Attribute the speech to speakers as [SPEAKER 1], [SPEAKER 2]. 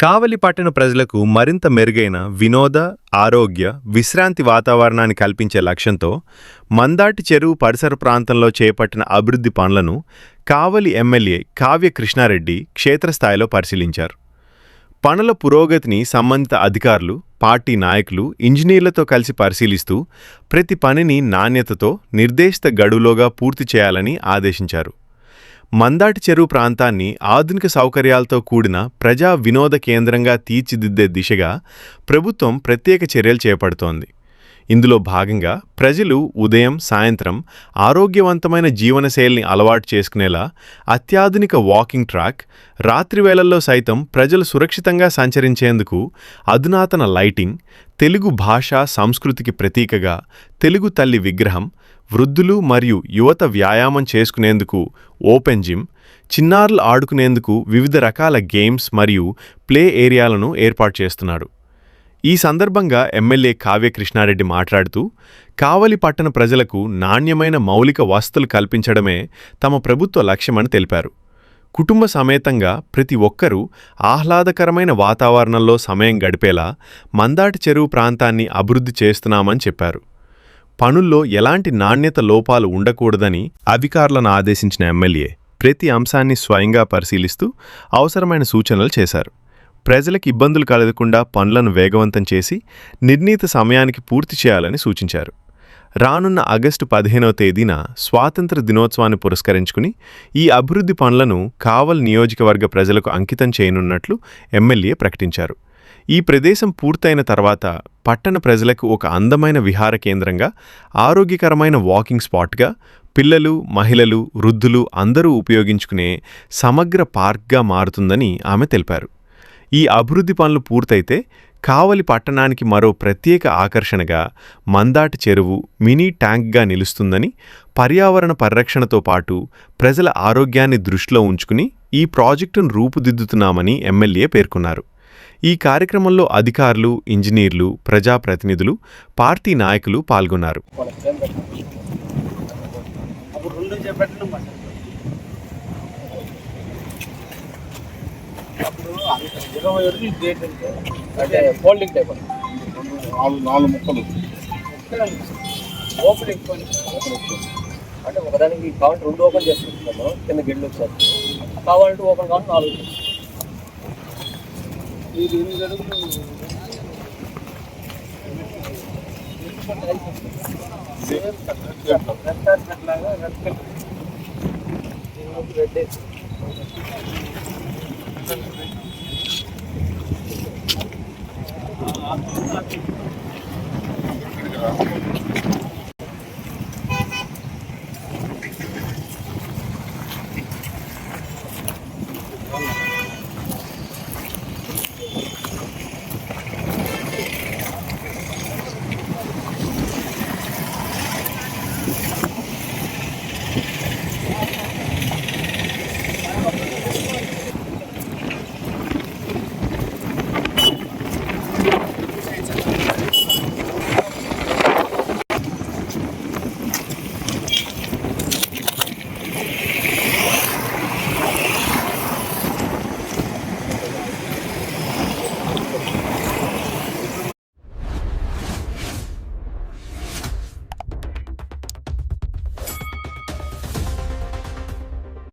[SPEAKER 1] కావలి పట్టణ ప్రజలకు మరింత మెరుగైన వినోద, ఆరోగ్య, విశ్రాంతి వాతావరణాన్ని కల్పించే లక్ష్యంతో మందాటి చెరువు పరిసర ప్రాంతంలో చేపట్టిన అభివృద్ధి పనులను కావలి ఎమ్మెల్యే కావ్య కృష్ణారెడ్డి క్షేత్రస్థాయిలో పరిశీలించారు. పనుల పురోగతిని సంబంధిత అధికారులు, పార్టీ నాయకులు, ఇంజనీర్లతో కలిసి పరిశీలిస్తూ ప్రతి పనిని నాణ్యతతో నిర్దేశిత గడువులోగా పూర్తి చేయాలని ఆదేశించారు. మందాటి చెరువు ప్రాంతాన్ని ఆధునిక సౌకర్యాలతో కూడిన ప్రజా వినోద కేంద్రంగా తీర్చిదిద్దే దిశగా ప్రభుత్వం ప్రత్యేక చర్యలు చేపడుతోంది. ఇందులో భాగంగా ప్రజలు ఉదయం, సాయంత్రం ఆరోగ్యవంతమైన జీవనశైలిని అలవాటు చేసుకునేలా అత్యాధునిక వాకింగ్ ట్రాక్, రాత్రి వేళల్లో సైతం ప్రజలు సురక్షితంగా సంచరించేందుకు అధునాతన లైటింగ్, తెలుగు భాష సంస్కృతికి ప్రతీకగా తెలుగు తల్లి విగ్రహం, వృద్ధులు మరియు యువత వ్యాయామం చేసుకునేందుకు ఓపెన్ జిమ్, చిన్నారులు ఆడుకునేందుకు వివిధ రకాల గేమ్స్ మరియు ప్లే ఏరియాలను ఏర్పాటు చేస్తున్నాడు. ఈ సందర్భంగా ఎమ్మెల్యే కావ్య కృష్ణారెడ్డి మాట్లాడుతూ, కావలి పట్టణ ప్రజలకు నాణ్యమైన మౌలిక వసతులు కల్పించడమే తమ ప్రభుత్వ లక్ష్యమని తెలిపారు. కుటుంబ సమేతంగా ప్రతి ఒక్కరూ ఆహ్లాదకరమైన వాతావరణంలో సమయం గడిపేలా మందాటి చెరువు ప్రాంతాన్ని అభివృద్ధి చేస్తున్నామని చెప్పారు. పనుల్లో ఎలాంటి నాణ్యత లోపాలు ఉండకూడదని అధికారులను ఆదేశించిన ఎమ్మెల్యే ప్రతి అంశాన్ని స్వయంగా పరిశీలిస్తూ అవసరమైన సూచనలు చేశారు. ప్రజలకు ఇబ్బందులు కలగకుండా పనులను వేగవంతం చేసి నిర్ణీత సమయానికి పూర్తి చేయాలని సూచించారు. రానున్న ఆగస్టు 15వ తేదీన స్వాతంత్ర దినోత్సవాన్ని పురస్కరించుకుని ఈ అభివృద్ధి పనులను కావలి నియోజకవర్గ ప్రజలకు అంకితం చేయనున్నట్లు ఎమ్మెల్యే ప్రకటించారు. ఈ ప్రదేశం పూర్తయిన తర్వాత పట్టణ ప్రజలకు ఒక అందమైన విహార కేంద్రంగా, ఆరోగ్యకరమైన వాకింగ్ స్పాట్గా, పిల్లలు, మహిళలు, వృద్ధులు అందరూ ఉపయోగించుకునే సమగ్ర పార్క్గా మారుతుందని ఆమె తెలిపారు. ఈ అభివృద్ధి పనులు పూర్తయితే కావలి పట్టణానికి మరో ప్రత్యేక ఆకర్షణగా మందాటి చెరువు మినీ ట్యాంక్గా నిలుస్తుందని, పర్యావరణ పరిరక్షణతో పాటు ప్రజల ఆరోగ్యాన్ని దృష్టిలో ఉంచుకుని ఈ ప్రాజెక్టును రూపుదిద్దుతున్నామని ఎమ్మెల్యే పేర్కొన్నారు. ఈ కార్యక్రమంలో అధికారులు, ఇంజనీర్లు, ప్రజాప్రతినిధులు, పార్టీ నాయకులు పాల్గొన్నారు.
[SPEAKER 2] అంటే ఒకదానికి కావాలంటే 2 ఓపెన్ చేసుకుంటున్నాం మనం, కింద గెడ్లు వచ్చారు కావాలంటే ఓపెన్ కావాలి 4. ఇది 8 అడుగులు రెడ్